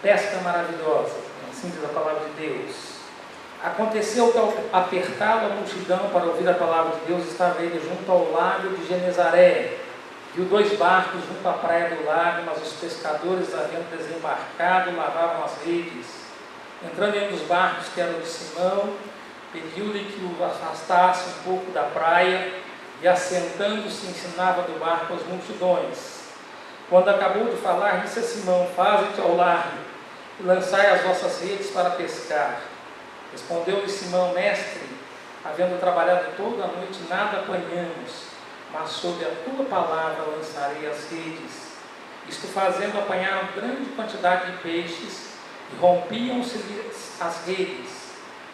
pesca maravilhosa, assim diz a palavra de Deus. Aconteceu que ao apertá-lo a multidão para ouvir a palavra de Deus, estava ele junto ao lago de Genezaré. Viu 2 barcos junto à praia do lago, mas os pescadores, havendo desembarcado, lavavam as redes. Entrando em um dos barcos, que era o de Simão, pediu-lhe que o afastasse um pouco da praia, e assentando-se ensinava do barco as multidões. Quando acabou de falar, disse a Simão: faze-te ao largo e lançai as vossas redes para pescar. Respondeu-lhe Simão: mestre, havendo trabalhado toda a noite, nada apanhamos, mas sob a tua palavra lançarei as redes. Isto fazendo, apanharam grande quantidade de peixes e rompiam-se as redes.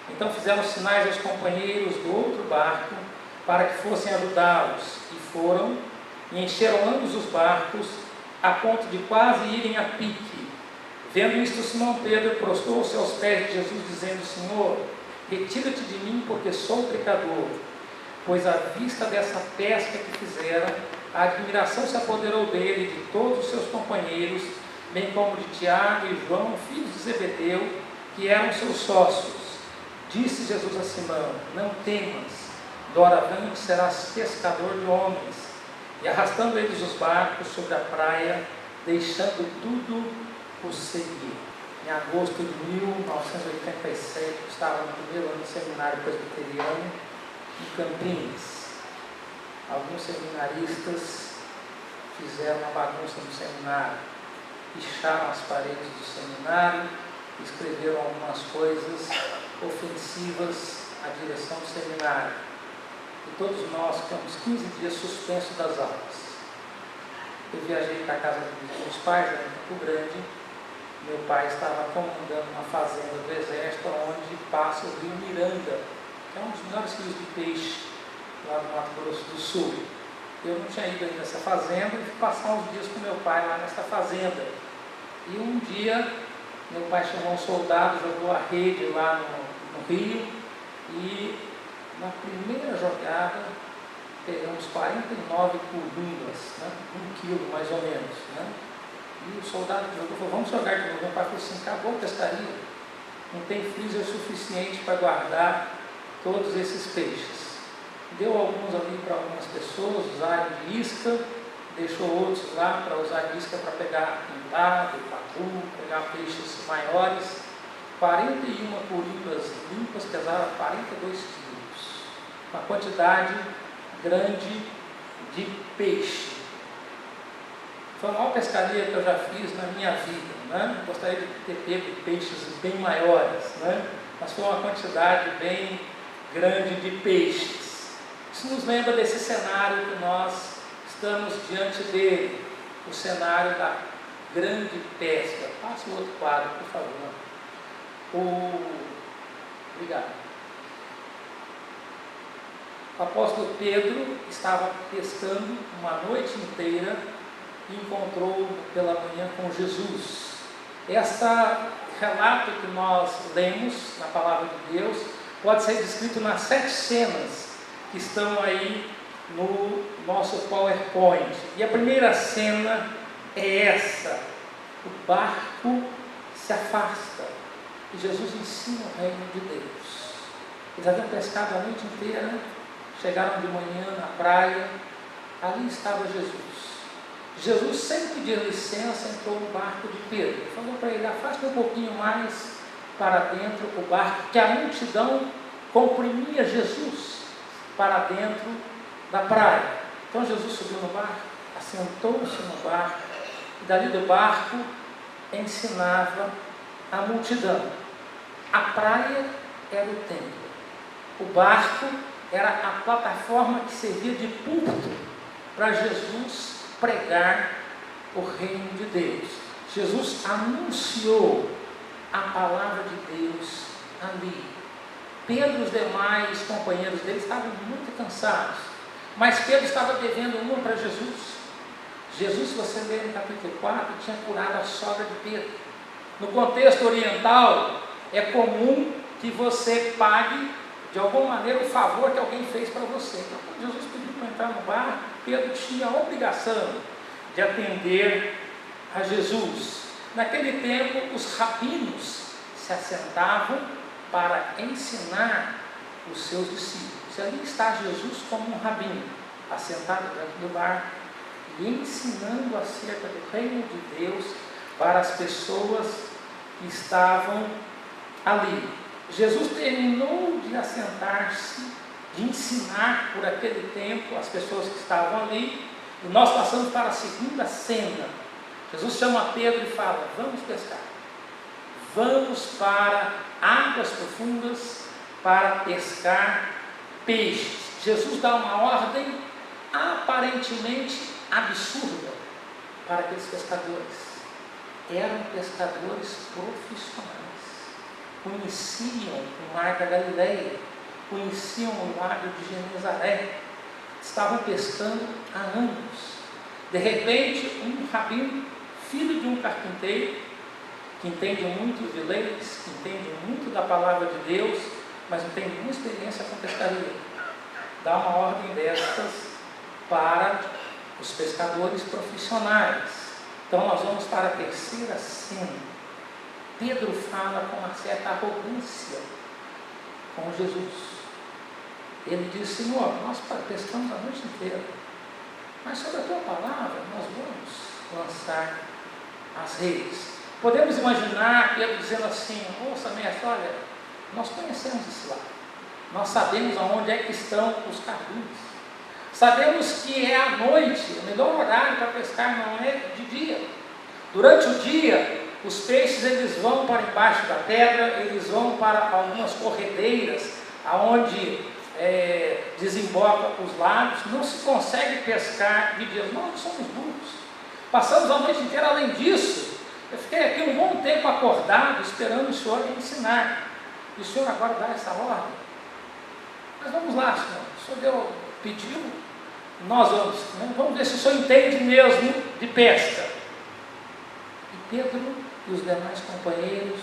Então fizeram sinais aos companheiros do outro barco para que fossem ajudá-los, e foram e encheram ambos os barcos a ponto de quase irem a pique. Vendo isto, Simão Pedro prostrou-se aos pés de Jesus, dizendo: Senhor, retira-te de mim, porque sou pecador. Pois à vista dessa pesca que fizeram, a admiração se apoderou dele e de todos os seus companheiros, bem como de Tiago e João, filhos de Zebedeu, que eram seus sócios. Disse Jesus a Simão: não temas, doravante serás pescador de homens. E arrastando eles os barcos sobre a praia, deixando tudo, o seguir. Em agosto de 1987, eu estava no primeiro ano do seminário presbiteriano em Campinas. Alguns seminaristas fizeram uma bagunça no seminário, picharam as paredes do seminário, escreveram algumas coisas ofensivas à direção do seminário. E todos nós ficamos 15 dias suspensos das aulas. Eu viajei para a casa dos meus pais, era em Campo Grande. Meu pai estava comandando uma fazenda do exército, onde passa o rio Miranda, que é um dos melhores rios de peixe lá no Mato Grosso do Sul. Eu não tinha ido ainda nessa fazenda e fui passar uns dias com meu pai lá nessa fazenda. E um dia, meu pai chamou um soldado, jogou a rede lá no rio, e na primeira jogada pegamos 49 corumbas, né? 1 quilo mais ou menos, né? E o soldado jogou, falou: vamos jogar de novo. Meu pai falou assim: acabou a pescaria, não tem freezer suficiente para guardar todos esses peixes. Deu alguns ali para algumas pessoas usarem de isca, deixou outros lá para usar de isca para pegar pintado, pacu, pegar peixes maiores. 41 corumbas limpas pesaram 42 quilos, uma quantidade grande de peixe. Foi a maior pescaria que eu já fiz na minha vida, né? Gostaria de ter pego peixes bem maiores, né? Mas foi uma quantidade bem grande de peixes. Isso nos lembra desse cenário que nós estamos diante dele, o cenário da grande pesca. Passa o outro quadro, por favor. Obrigado. O apóstolo Pedro estava pescando uma noite inteira e encontrou pela manhã com Jesus. Esse relato que nós lemos na palavra de Deus pode ser descrito nas 7 cenas que estão aí no nosso PowerPoint. E a primeira cena é essa: o barco se afasta e Jesus ensina o reino de Deus. Eles haviam pescado a noite inteira, chegaram de manhã na praia, ali estava Jesus. Jesus, sem pedir licença, entrou no barco de Pedro. Falou para ele: afaste um pouquinho mais para dentro o barco, que a multidão comprimia Jesus para dentro da praia. Então Jesus subiu no barco, assentou-se no barco, e dali do barco ensinava a multidão. A praia era o templo, o barco era a plataforma que servia de púlpito para Jesus pregar o reino de Deus. Jesus anunciou a palavra de Deus ali. Pedro e os demais companheiros dele estavam muito cansados, mas Pedro estava devendo uma para Jesus. Jesus, se você ler no capítulo 4, tinha curado a sogra de Pedro. No contexto oriental, é comum que você pague de alguma maneira o favor que alguém fez para você. Então, quando Jesus pediu para entrar no barco, Pedro tinha a obrigação de atender a Jesus. Naquele tempo, os rabinos se assentavam para ensinar os seus discípulos. E ali está Jesus como um rabino, assentado dentro do barco e ensinando acerca do reino de Deus para as pessoas que estavam ali. Jesus terminou de assentar-se, de ensinar por aquele tempo as pessoas que estavam ali, e nós passamos para a segunda cena. Jesus chama Pedro e fala: vamos pescar, vamos para águas profundas para pescar peixes. Jesus dá uma ordem aparentemente absurda para aqueles pescadores. Eram pescadores profissionais, conheciam o mar da Galileia, conheciam o lago de Genezaré, estavam pescando há anos. De repente, um rabino, filho de um carpinteiro, que entende muito de leis, que entende muito da palavra de Deus, mas não tem nenhuma experiência com pescaria, dá uma ordem destas para os pescadores profissionais. Então nós vamos para a terceira cena. Pedro fala com uma certa arrogância com Jesus. Ele diz: Senhor, nós pescamos a noite inteira, mas sobre a tua palavra nós vamos lançar as redes. Podemos imaginar Pedro dizendo assim: ouça, mestre, olha, nós conhecemos esse lado, nós sabemos aonde é que estão os cardumes, sabemos que é à noite, o melhor horário para pescar não é de dia. Durante o dia, os peixes eles vão para embaixo da pedra, eles vão para algumas corredeiras, aonde desemboca os lagos, não se consegue pescar de dia. Nós somos burros, passamos a noite inteira. Além disso, eu fiquei aqui um bom tempo acordado, esperando o senhor me ensinar, e o senhor agora dá essa ordem. Mas vamos lá, senhor, o senhor pediu, nós vamos ver se o senhor entende mesmo de pesca. E Pedro e os demais companheiros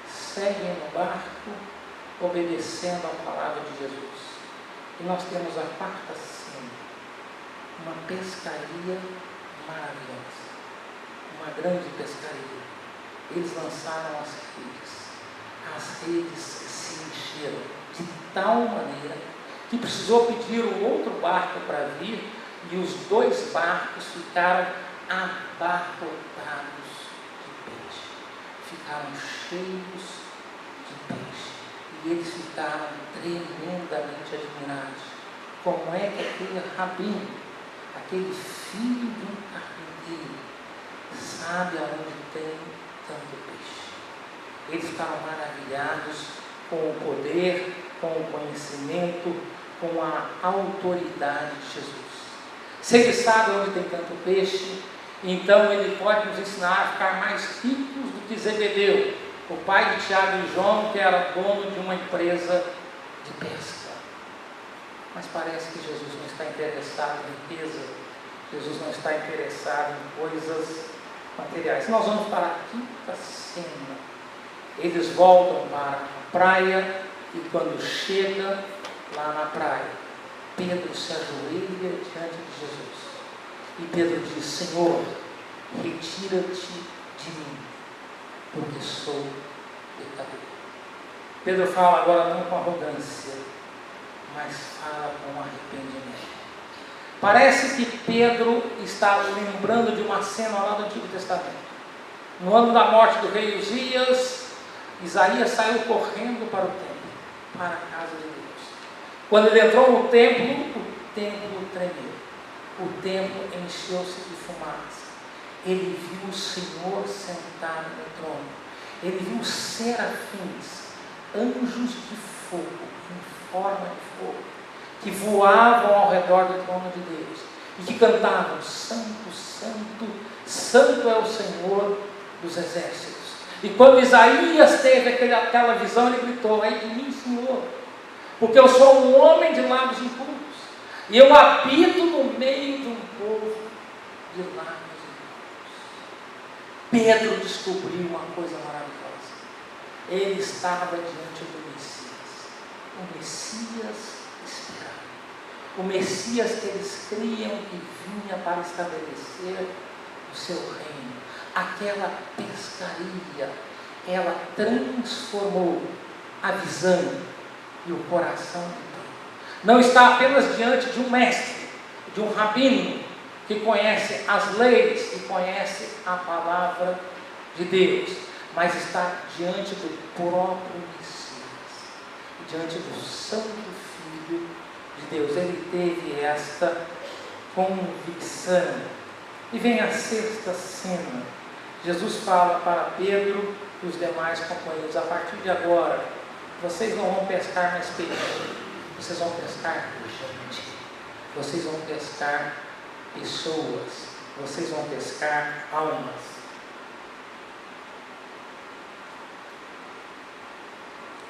seguem no barco, obedecendo a palavra de Jesus. E nós temos a quarta cena, uma pescaria maravilhosa, uma grande pescaria. Eles lançaram as redes se encheram de tal maneira que precisou pedir um outro barco para vir, e os dois barcos ficaram abarrotados de peixe, ficaram cheios de peixe, e eles ficaram tremendamente admirados. Como é que aquele rabino, aquele filho de um carpinteiro, sabe aonde tem tanto peixe? Eles ficaram maravilhados com o poder, com o conhecimento, com a autoridade de Jesus. Se ele sabe onde tem tanto peixe, então ele pode nos ensinar a ficar mais ricos do que Zebedeu, o pai de Tiago e João, que era dono de uma empresa de pesca. Mas parece que Jesus não está interessado em riqueza, Jesus não está interessado em coisas materiais. Nós vamos para a quinta cena. Eles voltam para a praia, e quando chega lá na praia, Pedro se ajoelha diante de Jesus. E Pedro diz: Senhor, retira-te de mim, porque sou pecador. Pedro fala agora não com arrogância, mas fala com arrependimento. Parece que Pedro está lembrando de uma cena lá do Antigo Testamento. No ano da morte do rei Uzias, Isaías saiu correndo para o templo, para a casa de Deus. Quando ele entrou no templo, o templo tremeu, o templo encheu-se de fumaça. Ele viu o Senhor sentado no trono, ele viu serafins, anjos de fogo, em forma de fogo, que voavam ao redor do trono de Deus, e que cantavam: Santo, Santo, Santo é o Senhor dos exércitos. E quando Isaías teve aquela visão, ele gritou: ai de mim, Senhor, porque eu sou um homem de lábios impuros, e eu habito no meio de um povo de lábios impuros. Pedro descobriu uma coisa maravilhosa. Ele estava diante do Messias, o Messias esperado, o Messias que eles criam que vinha para estabelecer o seu reino, aquela pescaria, ela transformou a visão e o coração de Pedro. Não está apenas diante de um mestre, de um rabino, que conhece as leis, que conhece a palavra de Deus, mas está diante do próprio Messias, diante do Santo Filho de Deus. Ele teve esta convicção. E vem a sexta cena. Jesus fala para Pedro e os demais companheiros: a partir de agora, vocês não vão pescar mais peixe, vocês vão pescar gente, vocês vão pescar pessoas, vocês vão pescar almas.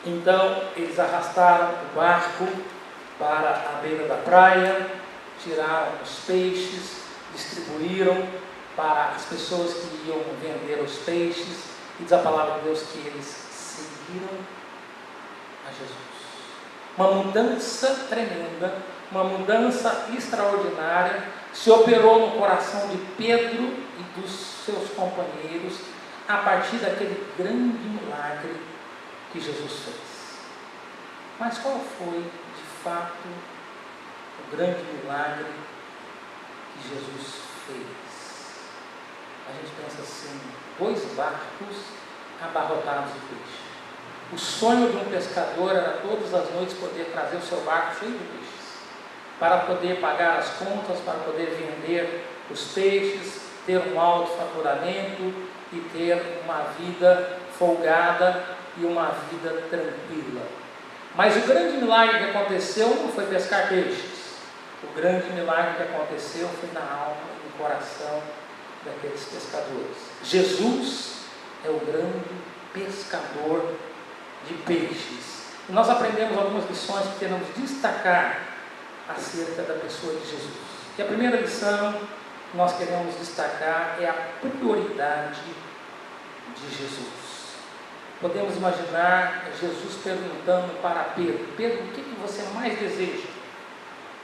Então eles arrastaram o barco para a beira da praia, tiraram os peixes, distribuíram para as pessoas que iam vender os peixes, e diz a palavra de Deus que eles seguiram a Jesus. Uma mudança tremenda, uma mudança extraordinária se operou no coração de Pedro e dos seus companheiros a partir daquele grande milagre que Jesus fez. Mas qual foi, de fato, o grande milagre que Jesus fez? A gente pensa assim: 2 barcos abarrotados de peixe. O sonho de um pescador era todas as noites poder trazer o seu barco cheio de peixes, para poder pagar as contas, para poder vender os peixes, ter um alto faturamento e ter uma vida folgada e uma vida tranquila. Mas o grande milagre que aconteceu não foi pescar peixes. O grande milagre que aconteceu foi na alma e no coração daqueles pescadores. Jesus é o grande pescador de peixes. E nós aprendemos algumas lições que queremos destacar acerca da pessoa de Jesus. E a primeira lição que nós queremos destacar é a prioridade de Jesus. Podemos imaginar Jesus perguntando para Pedro: Pedro, o que você mais deseja?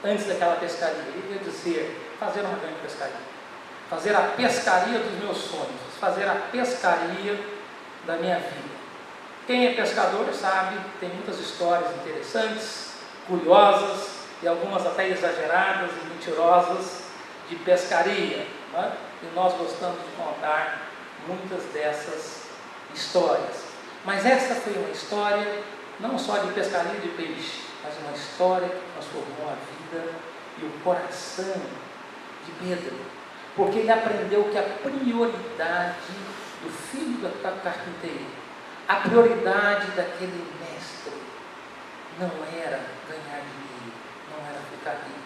Antes daquela pescaria, ele ia dizer: fazer uma grande pescaria, fazer a pescaria dos meus sonhos, fazer a pescaria da minha vida. Quem é pescador sabe, tem muitas histórias interessantes, curiosas e algumas até exageradas e mentirosas de pescaria, né? E nós gostamos de contar muitas dessas histórias. Mas esta foi uma história não só de pescaria de peixe, mas uma história que transformou a vida e o coração de Pedro, porque ele aprendeu que a prioridade do filho do carpinteiro, a prioridade daquele mestre, não era ganhar dinheiro, não era ficar rico.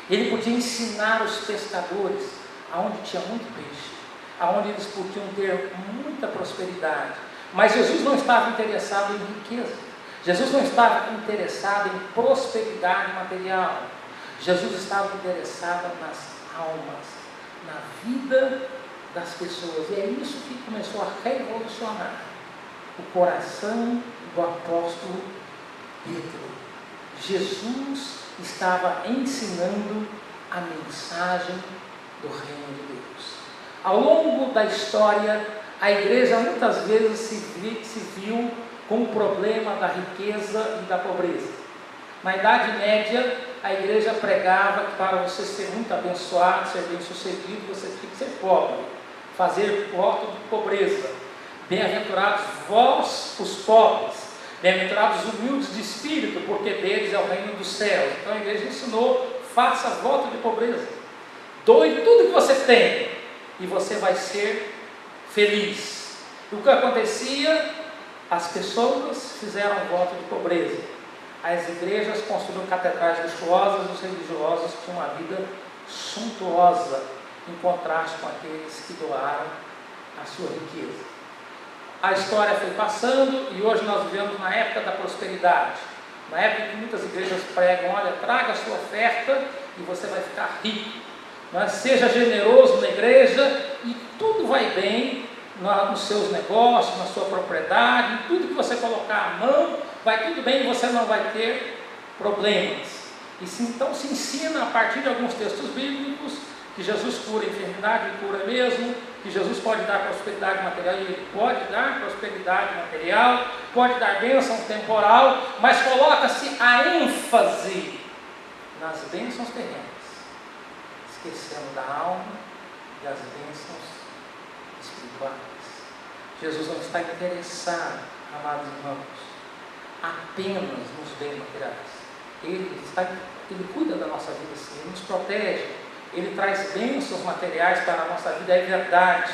Ele podia ensinar os pescadores aonde tinha muito peixe, aonde eles podiam ter muita prosperidade. Mas Jesus não estava interessado em riqueza, Jesus não estava interessado em prosperidade material, Jesus estava interessado nas almas, na vida das pessoas. E é isso que começou a revolucionar o coração do apóstolo Pedro. Jesus estava ensinando a mensagem do reino de Deus. Ao longo da história, a igreja muitas vezes se viu com o problema da riqueza e da pobreza. Na Idade Média, a igreja pregava que para você ser muito abençoado, ser bem sucedido, você tinha que ser pobre, fazer voto de pobreza. Bem-aventurados vós, os pobres, bem-aventurados os humildes de espírito, porque deles é o reino dos céus. Então a igreja ensinou: faça voto de pobreza, doe tudo que você tem e você vai ser feliz. E o que acontecia? As pessoas fizeram voto de pobreza, as igrejas construíram catedrais luxuosas, os religiosos tinham uma vida suntuosa, em contraste com aqueles que doaram a sua riqueza. A história foi passando e hoje nós vivemos na época da prosperidade, na época que muitas igrejas pregam: olha, traga a sua oferta e você vai ficar rico, mas seja generoso na igreja e tudo vai bem nos seus negócios, na sua propriedade, em tudo que você colocar a mão, vai tudo bem e você não vai ter problemas. Então se ensina a partir de alguns textos bíblicos que Jesus cura a enfermidade, cura mesmo, que Jesus pode dar prosperidade material, e Ele pode dar prosperidade material, pode dar bênção temporal, mas coloca-se a ênfase nas bênçãos terrenas, esquecendo da alma e das bênçãos espirituais. Jesus não está interessado, amados irmãos, apenas nos bens materiais. Ele cuida da nossa vida, sim, Ele nos protege, Ele traz bênçãos materiais para a nossa vida, é verdade,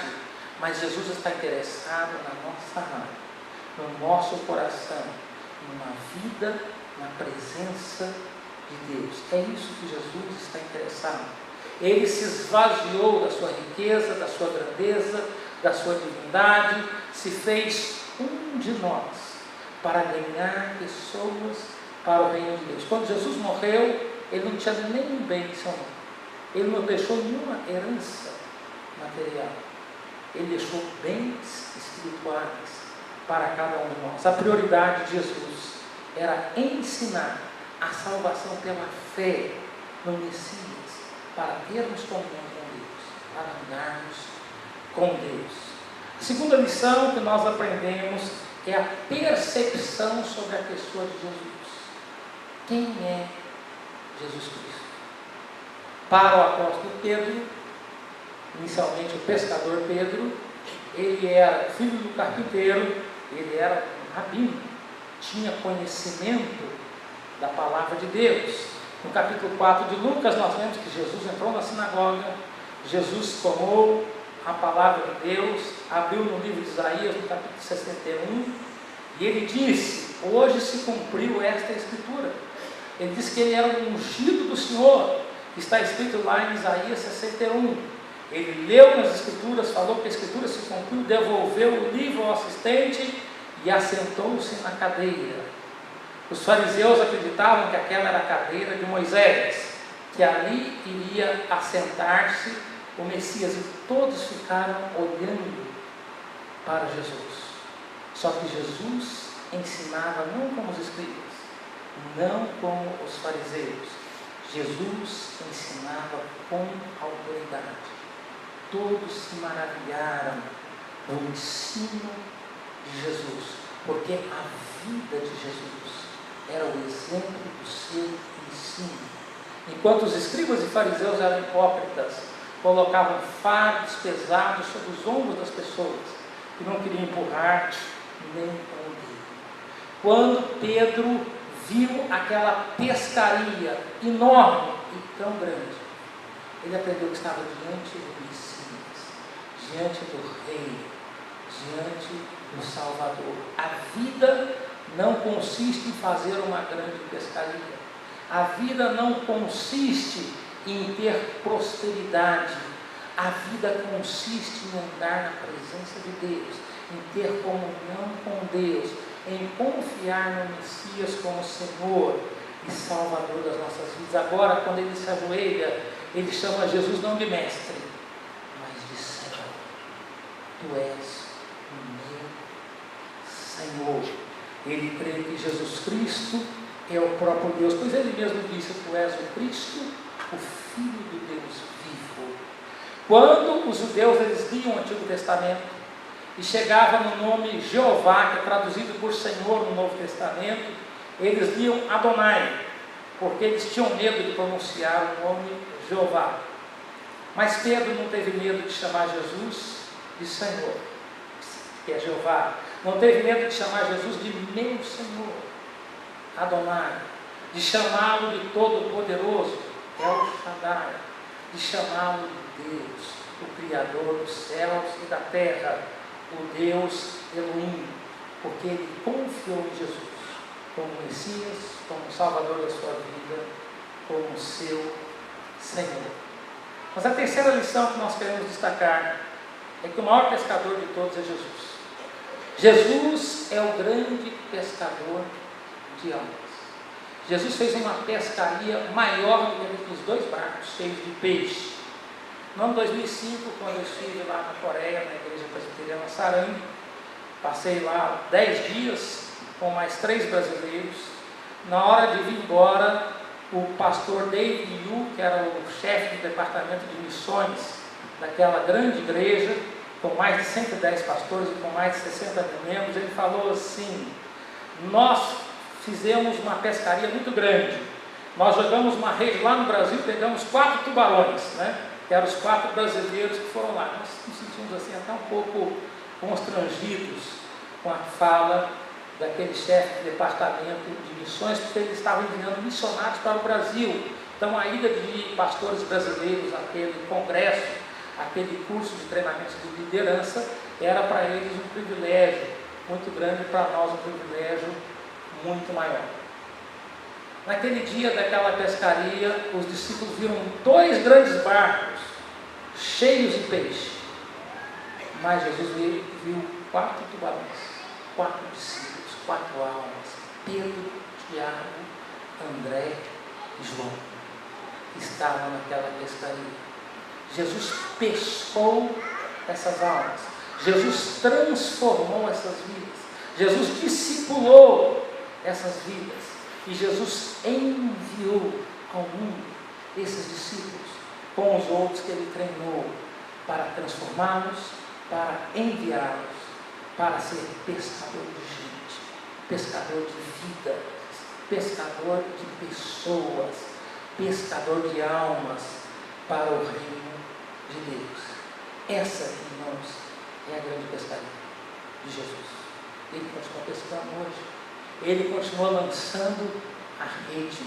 mas Jesus está interessado na nossa alma, no nosso coração, numa vida na presença de Deus. É isso que Jesus está interessado. Ele se esvaziou da sua riqueza, da sua grandeza, da sua divindade, se fez um de nós para ganhar pessoas para o reino de Deus. Quando Jesus morreu, Ele não tinha nenhum bem em seu nome. Ele não deixou nenhuma herança material. Ele deixou bens espirituais para cada um de nós. A prioridade de Jesus era ensinar a salvação pela fé no Messias, para termos comunhão com Deus, para andarmos com Deus. A segunda lição que nós aprendemos é a percepção sobre a pessoa de Jesus. Quem é Jesus Cristo? Para o apóstolo Pedro, inicialmente o pescador Pedro, ele era filho do carpinteiro, ele era um rabino, tinha conhecimento da palavra de Deus. No capítulo 4 de Lucas, nós vemos que Jesus entrou na sinagoga, Jesus tomou a palavra de Deus, abriu no livro de Isaías, no capítulo 61, e ele disse: hoje se cumpriu esta escritura. Ele disse que ele era um ungido do Senhor, que está escrito lá em Isaías 61. Ele leu nas escrituras, falou que a escritura se cumpriu, devolveu o livro ao assistente e assentou-se na cadeira. Os fariseus acreditavam que aquela era a cadeira de Moisés, que ali iria assentar-se o Messias, e todos ficaram olhando para Jesus. Só que Jesus ensinava não como os escribas, não como os fariseus. Jesus ensinava com autoridade. Todos se maravilharam do ensino de Jesus, porque a vida de Jesus era o exemplo do seu ensino. Enquanto os escribas e fariseus eram hipócritas, colocavam fardos pesados sobre os ombros das pessoas e não queriam empurrar nem com o dedo. Quando Pedro viu aquela pescaria enorme e tão grande, ele aprendeu que estava diante do Messias, diante do Rei, diante do Salvador. A vida não consiste em fazer uma grande pescaria. A vida não consiste em ter prosperidade. A vida consiste em andar na presença de Deus, em ter comunhão com Deus, em confiar no Messias como Senhor e Salvador das nossas vidas. Agora, quando ele se ajoelha, ele chama Jesus não de mestre, mas de Senhor. Tu és o meu Senhor. Ele crê que Jesus Cristo é o próprio Deus, pois ele mesmo disse: tu és o Cristo, o Filho do Deus vivo. Quando os judeus eles liam o Antigo Testamento e chegava no nome Jeová, que é traduzido por Senhor no Novo Testamento, eles liam Adonai, porque eles tinham medo de pronunciar o nome Jeová. Mas Pedro não teve medo de chamar Jesus de Senhor, que é Jeová. Não teve medo de chamar Jesus de meu Senhor, Adonai, de chamá-lo de Todo-Poderoso, El Shaddai, de chamá-lo de Deus, o Criador dos céus e da terra, o Deus Elohim, porque ele confiou em Jesus como Messias, como Salvador da sua vida, como seu Senhor. Mas a terceira lição que nós queremos destacar é que o maior pescador de todos é Jesus. Jesus é o grande pescador de almas. Jesus fez uma pescaria maior do que os 2 barcos cheios de peixe. No ano 2005, quando eu estive lá na Coreia, na igreja presbiteriana Sarangue, passei lá 10 dias com mais 3 brasileiros. Na hora de vir embora, o pastor David Yu, que era o chefe do departamento de missões daquela grande igreja, com mais de 110 pastores e com mais de 60 mil membros, ele falou assim: nós fizemos uma pescaria muito grande, nós jogamos uma rede lá no Brasil, pegamos 4 tubarões, né? Que eram os 4 brasileiros que foram lá. Nós nos sentimos assim até um pouco constrangidos com a fala daquele chefe de departamento de missões, porque eles estavam enviando missionários para o Brasil. Então a ida de pastores brasileiros àquele congresso, aquele curso de treinamento de liderança, era para eles um privilégio muito grande, para nós um privilégio muito maior. Naquele dia daquela pescaria, os discípulos viram 2 grandes barcos cheios de peixe, mas Jesus viu 4 tubarões, 4 discípulos, 4 almas: Pedro, Tiago, André e João, que estavam naquela pescaria. Jesus pescou essas almas, Jesus transformou essas vidas, Jesus discipulou essas vidas, e Jesus enviou ao mundo esses discípulos com os outros que ele treinou para transformá-los, para enviá-los, para ser pescador de gente, pescador de vida, pescador de pessoas, pescador de almas para o reino de Deus. Essa, irmãos, é a grande pescaria de Jesus. Ele continua pescando hoje, ele continua lançando a rede,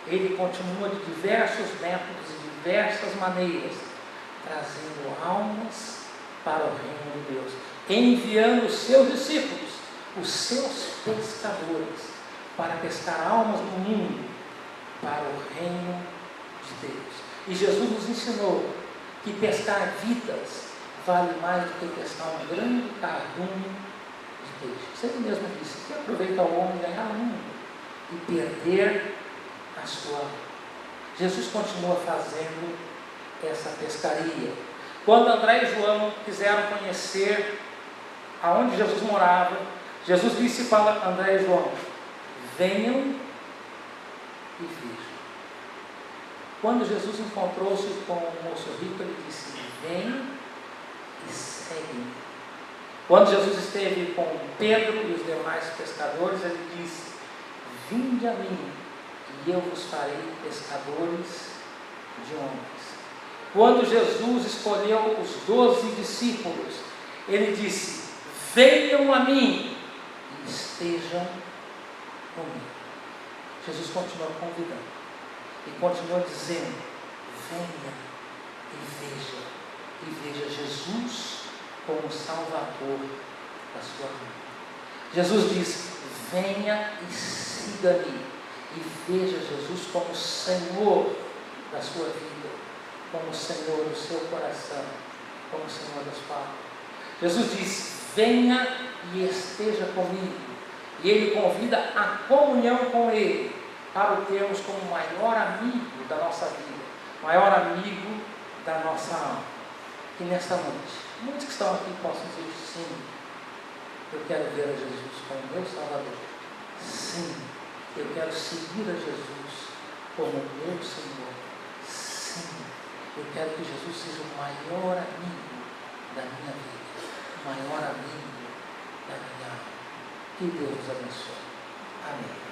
ele continua de diversos métodos e diversas maneiras, trazendo almas para o reino de Deus, enviando os seus discípulos, os seus pescadores, para pescar almas no mundo, para o reino de Deus. E Jesus nos ensinou que pescar vidas vale mais do que pescar um grande cardume de peixe. Ele mesmo disse: que aproveita o homem ganhar o mundo e perder a sua alma. Jesus continua fazendo essa pescaria. Quando André e João quiseram conhecer aonde Jesus morava, Jesus disse para André e João: venham e vejam. Quando Jesus encontrou-se com o moço rico, ele disse: venham e seguem. Quando Jesus esteve com Pedro e os demais pescadores, ele disse: vinde a mim e eu vos farei pescadores de homens. Quando Jesus escolheu os 12 discípulos, ele disse: venham a mim e estejam comigo. Jesus continua convidando e continua dizendo: venha e veja Jesus como Salvador da sua vida. Jesus diz: venha e siga-me, e veja Jesus como Senhor da sua vida, como Senhor do seu coração, como Senhor da sua alma. Jesus diz: venha e esteja comigo, e Ele convida a comunhão com Ele, para o termos como maior amigo da nossa vida, maior amigo da nossa alma. Que nesta noite, muitos que estão aqui possam dizer: sim, eu quero ver a Jesus como meu Salvador. Sim, eu quero seguir a Jesus como meu Senhor. Sim, eu quero que Jesus seja o maior amigo da minha vida, o maior amigo da minha alma. Que Deus nos abençoe. Amém.